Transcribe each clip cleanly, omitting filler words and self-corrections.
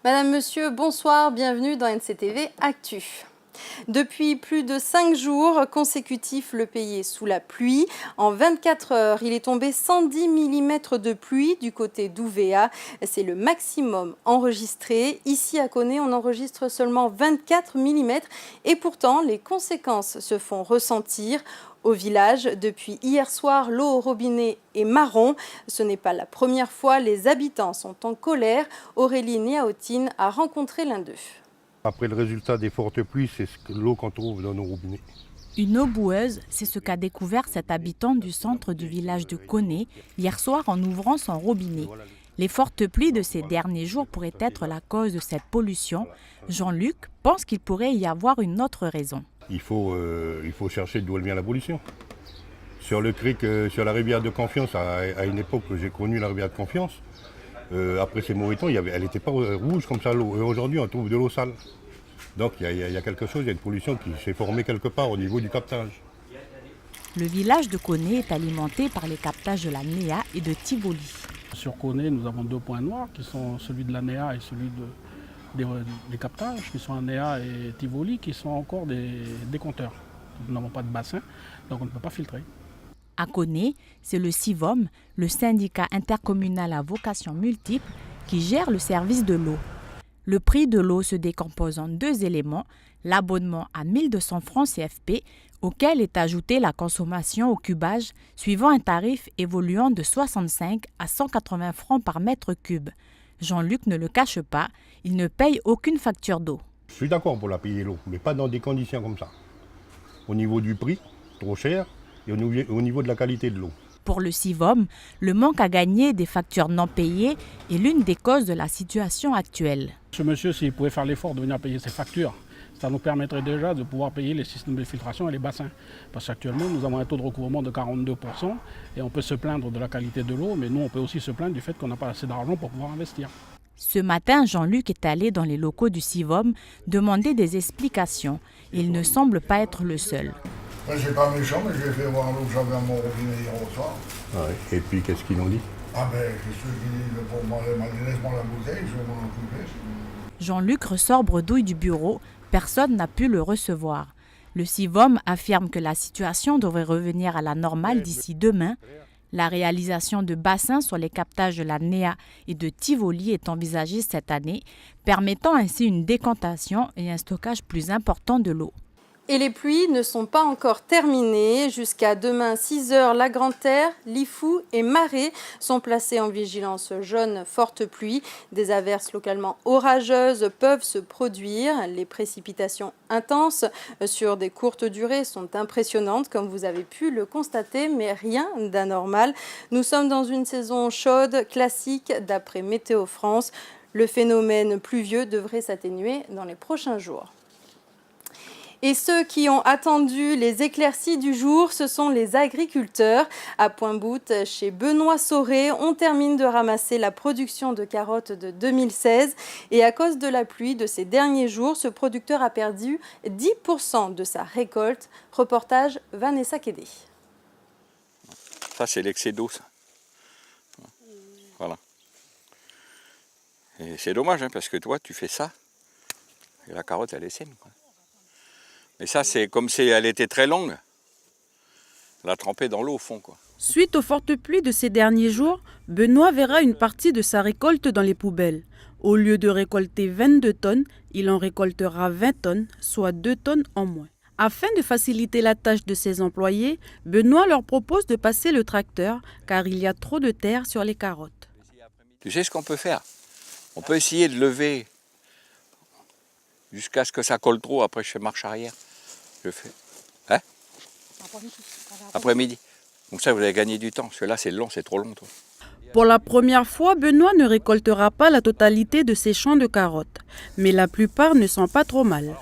Madame, Monsieur, bonsoir, bienvenue dans NCTV Actu. Depuis plus de 5 jours consécutifs, le pays est sous la pluie. En 24 heures, il est tombé 110 mm de pluie du côté d'Ouvéa. C'est le maximum enregistré. Ici à Koné, on enregistre seulement 24 mm et pourtant les conséquences se font ressentir. Au village, depuis hier soir, l'eau au robinet est marron. Ce n'est pas la première fois, les habitants sont en colère. Aurélie Niaotine a rencontré l'un d'eux. Après le résultat des fortes pluies, c'est l'eau qu'on trouve dans nos robinets. Une eau boueuse, c'est ce qu'a découvert cet habitant du centre du village de Koné hier soir en ouvrant son robinet. Les fortes pluies de ces derniers jours pourraient être la cause de cette pollution. Jean-Luc pense qu'il pourrait y avoir une autre raison. Il faut chercher d'où elle vient la pollution. Sur le cric, sur la rivière de Confiance, à une époque j'ai connu la rivière de Confiance, après ces moritons, elle n'était pas rouge comme ça l'eau. Aujourd'hui, on trouve de l'eau sale. Donc il y a quelque chose, il y a une pollution qui s'est formée quelque part au niveau du captage. Le village de Koné est alimenté par les captages de la NEA et de Tivoli. Sur Koné, nous avons 2 points noirs qui sont celui de la NEA et celui des captages, qui sont la NEA et Tivoli, qui sont encore des compteurs. Nous n'avons pas de bassin, donc on ne peut pas filtrer. À Koné, c'est le CIVOM, le syndicat intercommunal à vocation multiple, qui gère le service de l'eau. Le prix de l'eau se décompose en 2 éléments, l'abonnement à 1200 francs CFP, auquel est ajoutée la consommation au cubage, suivant un tarif évoluant de 65 à 180 francs par mètre cube. Jean-Luc ne le cache pas, il ne paye aucune facture d'eau. Je suis d'accord pour la payer l'eau, mais pas dans des conditions comme ça. Au niveau du prix, trop cher, et au niveau de la qualité de l'eau. Pour le CIVOM, le manque à gagner des factures non payées est l'une des causes de la situation actuelle. Ce monsieur, s'il pouvait faire l'effort de venir payer ses factures, ça nous permettrait déjà de pouvoir payer les systèmes de filtration et les bassins. Parce qu'actuellement, nous avons un taux de recouvrement de 42% et on peut se plaindre de la qualité de l'eau, mais nous, on peut aussi se plaindre du fait qu'on n'a pas assez d'argent pour pouvoir investir. Ce matin, Jean-Luc est allé dans les locaux du CIVOM demander des explications. Il ne semble pas être le seul. Moi, c'est pas méchant, mais j'ai fait voir l'eau que j'avais à mon robinet hier au soir. Ouais. Et puis, qu'est-ce qu'ils ont dit? Ah ben, c'est ceux qui disent, pour moi, laisse-moi la bouteille, je vais m'en occuper. Jean-Luc ressort bredouille du bureau. Personne n'a pu le recevoir. Le CIVOM affirme que la situation devrait revenir à la normale d'ici demain. La réalisation de bassins sur les captages de la NEA et de Tivoli est envisagée cette année, permettant ainsi une décantation et un stockage plus important de l'eau. Et les pluies ne sont pas encore terminées. Jusqu'à demain 6 heures, la Grande-Terre, Lifou et Marais sont placés en vigilance jaune forte pluie. Des averses localement orageuses peuvent se produire. Les précipitations intenses sur des courtes durées sont impressionnantes, comme vous avez pu le constater, mais rien d'anormal. Nous sommes dans une saison chaude, classique, d'après Météo France. Le phénomène pluvieux devrait s'atténuer dans les prochains jours. Et ceux qui ont attendu les éclaircies du jour, ce sont les agriculteurs. À Pointe-Boute, chez Benoît Sauré, on termine de ramasser la production de carottes de 2016. Et à cause de la pluie de ces derniers jours, ce producteur a perdu 10% de sa récolte. Reportage Vanessa Kédé. Ça, c'est l'excès d'eau, ça. Voilà. Et c'est dommage, hein, parce que toi, tu fais ça, et la carotte, elle est saine, quoi. Mais ça, c'est comme si elle était très longue. Elle a trempé dans l'eau au fond, quoi. Suite aux fortes pluies de ces derniers jours, Benoît verra une partie de sa récolte dans les poubelles. Au lieu de récolter 22 tonnes, il en récoltera 20 tonnes, soit 2 tonnes en moins. Afin de faciliter la tâche de ses employés, Benoît leur propose de passer le tracteur car il y a trop de terre sur les carottes. Tu sais ce qu'on peut faire? On peut essayer de lever jusqu'à ce que ça colle trop, après je fais marche arrière. Je fais. Hein? Après-midi. Donc ça, vous avez gagné du temps, parce que là, c'est long, c'est trop long. Toi. Pour la première fois, Benoît ne récoltera pas la totalité de ses champs de carottes, mais la plupart ne sont pas trop mal.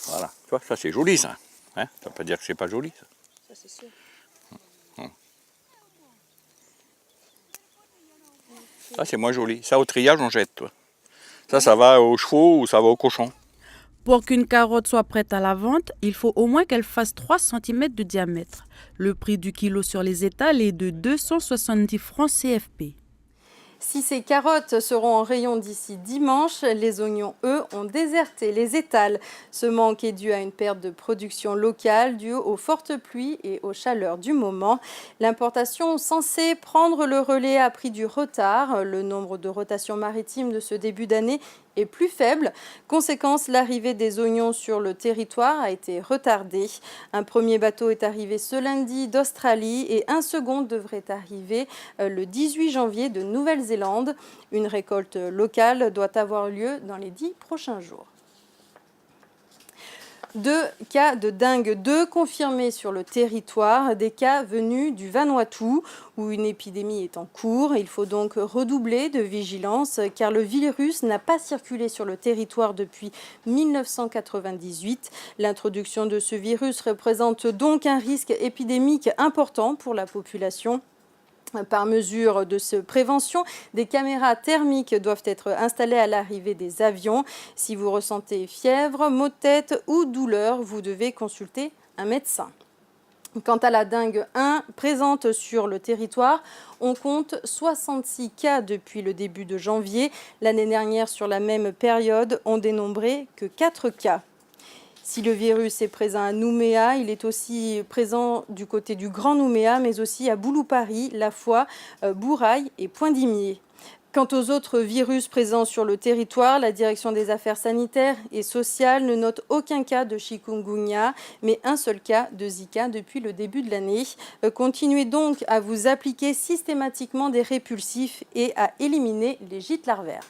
Voilà, tu vois, ça c'est joli, ça. Hein? Ça veut pas dire que c'est pas joli, ça. Ça, c'est sûr. Ça, c'est moins joli. Ça, au triage, on jette, toi. Ça va aux chevaux ou ça va aux cochons. Pour qu'une carotte soit prête à la vente, il faut au moins qu'elle fasse 3 cm de diamètre. Le prix du kilo sur les étals est de 270 francs CFP. Si ces carottes seront en rayon d'ici dimanche, les oignons, eux, ont déserté les étals. Ce manque est dû à une perte de production locale due aux fortes pluies et aux chaleurs du moment. L'importation censée prendre le relais a pris du retard. Le nombre de rotations maritimes de ce début d'année est plus faible. Conséquence, l'arrivée des oignons sur le territoire a été retardée. Un premier bateau est arrivé ce lundi d'Australie et un second devrait arriver le 18 janvier de Nouvelle-Zélande. Une récolte locale doit avoir lieu dans les 10 prochains jours. 2 cas de dengue 2 confirmés sur le territoire, des cas venus du Vanuatu où une épidémie est en cours. Il faut donc redoubler de vigilance car le virus n'a pas circulé sur le territoire depuis 1998. L'introduction de ce virus représente donc un risque épidémique important pour la population. Par mesure de prévention, des caméras thermiques doivent être installées à l'arrivée des avions. Si vous ressentez fièvre, maux de tête ou douleur, vous devez consulter un médecin. Quant à la dengue 1 présente sur le territoire, on compte 66 cas depuis le début de janvier. L'année dernière, sur la même période, on dénombrait que 4 cas. Si le virus est présent à Nouméa, il est aussi présent du côté du Grand Nouméa, mais aussi à Bouloupari, La Foix, Bourail et Point-d'Imier. Quant aux autres virus présents sur le territoire, la Direction des Affaires sanitaires et sociales ne note aucun cas de chikungunya, mais un seul cas de Zika depuis le début de l'année. Continuez donc à vous appliquer systématiquement des répulsifs et à éliminer les gîtes larvaires.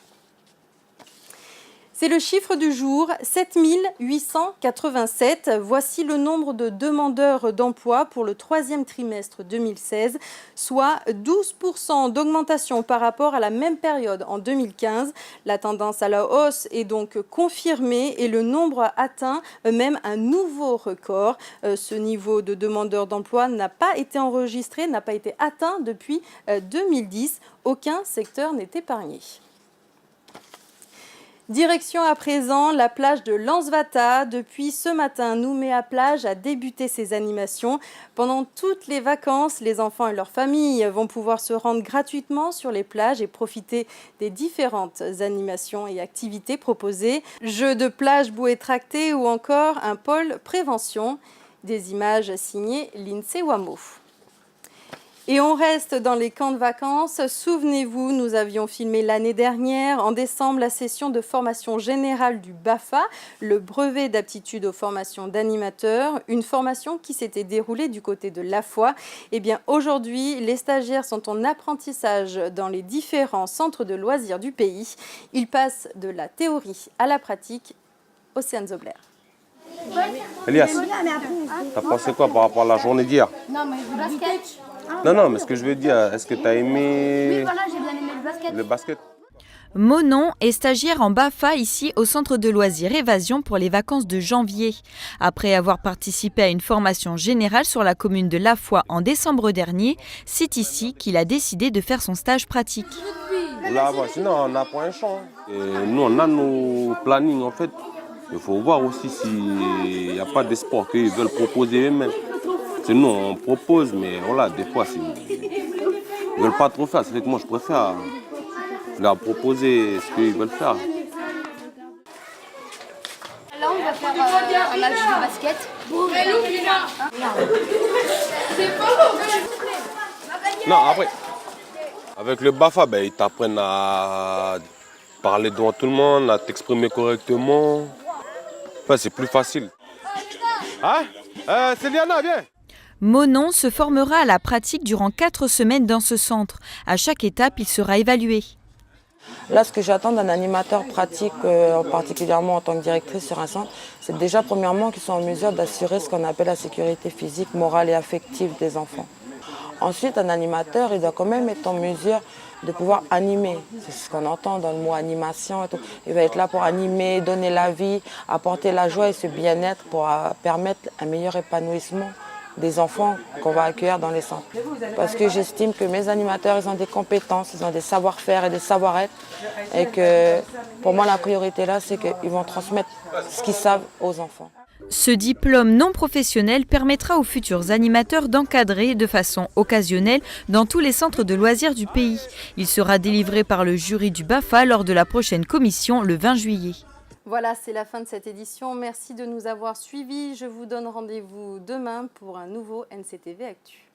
C'est le chiffre du jour, 7887. Voici le nombre de demandeurs d'emploi pour le 3e trimestre 2016, soit 12% d'augmentation par rapport à la même période en 2015. La tendance à la hausse est donc confirmée et le nombre atteint même un nouveau record. Ce niveau de demandeurs d'emploi n'a pas été enregistré, n'a pas été atteint depuis 2010. Aucun secteur n'est épargné. Direction à présent la plage de Lansvata. Depuis ce matin, Nouméa Plage a débuté ses animations. Pendant toutes les vacances, les enfants et leurs familles vont pouvoir se rendre gratuitement sur les plages et profiter des différentes animations et activités proposées. Jeux de plage, bouées tractées ou encore un pôle prévention. Des images signées Lindsay Wamo. Et on reste dans les camps de vacances. Souvenez-vous, nous avions filmé l'année dernière, en décembre, la session de formation générale du BAFA, le brevet d'aptitude aux formations d'animateurs, une formation qui s'était déroulée du côté de La Foix. Eh bien, aujourd'hui, les stagiaires sont en apprentissage dans les différents centres de loisirs du pays. Ils passent de la théorie à la pratique. Océane Zobler. Elias, t'as pensé quoi par rapport à la journée d'hier? Non, mais le basket. Non, mais ce que je veux dire, est-ce que t'as aimé... Oui, voilà, j'ai bien aimé le basket. Monon est stagiaire en BAFA ici au centre de loisirs Évasion pour les vacances de janvier. Après avoir participé à une formation générale sur la commune de La Foix en décembre dernier, c'est ici qu'il a décidé de faire son stage pratique. Là, sinon on apprend un champ. Et nous, on a nos plannings en fait. Il faut voir aussi s'il n'y a pas des sports qu'ils veulent proposer eux-mêmes. Nous, on propose, mais voilà, des fois, ils ne veulent pas trop faire. C'est vrai que moi, je préfère leur proposer ce qu'ils veulent faire. Là, on va faire un match de basket. Non, après, avec le BAFA, ils t'apprennent à parler devant tout le monde, à t'exprimer correctement. Enfin, c'est plus facile. Hein Céliana, viens. Monon se formera à la pratique durant 4 semaines dans ce centre. À chaque étape, il sera évalué. Là, ce que j'attends d'un animateur pratique, particulièrement en tant que directrice sur un centre, c'est déjà premièrement qu'ils soient en mesure d'assurer ce qu'on appelle la sécurité physique, morale et affective des enfants. Ensuite, un animateur, il doit quand même être en mesure de pouvoir animer. C'est ce qu'on entend dans le mot animation et tout. Il va être là pour animer, donner la vie, apporter la joie et ce bien-être pour permettre un meilleur épanouissement des enfants qu'on va accueillir dans les centres. Parce que j'estime que mes animateurs, ils ont des compétences, ils ont des savoir-faire et des savoir-être. Et que pour moi, la priorité là, c'est qu'ils vont transmettre ce qu'ils savent aux enfants. Ce diplôme non professionnel permettra aux futurs animateurs d'encadrer de façon occasionnelle dans tous les centres de loisirs du pays. Il sera délivré par le jury du BAFA lors de la prochaine commission le 20 juillet. Voilà, c'est la fin de cette édition. Merci de nous avoir suivis. Je vous donne rendez-vous demain pour un nouveau NCTV Actu.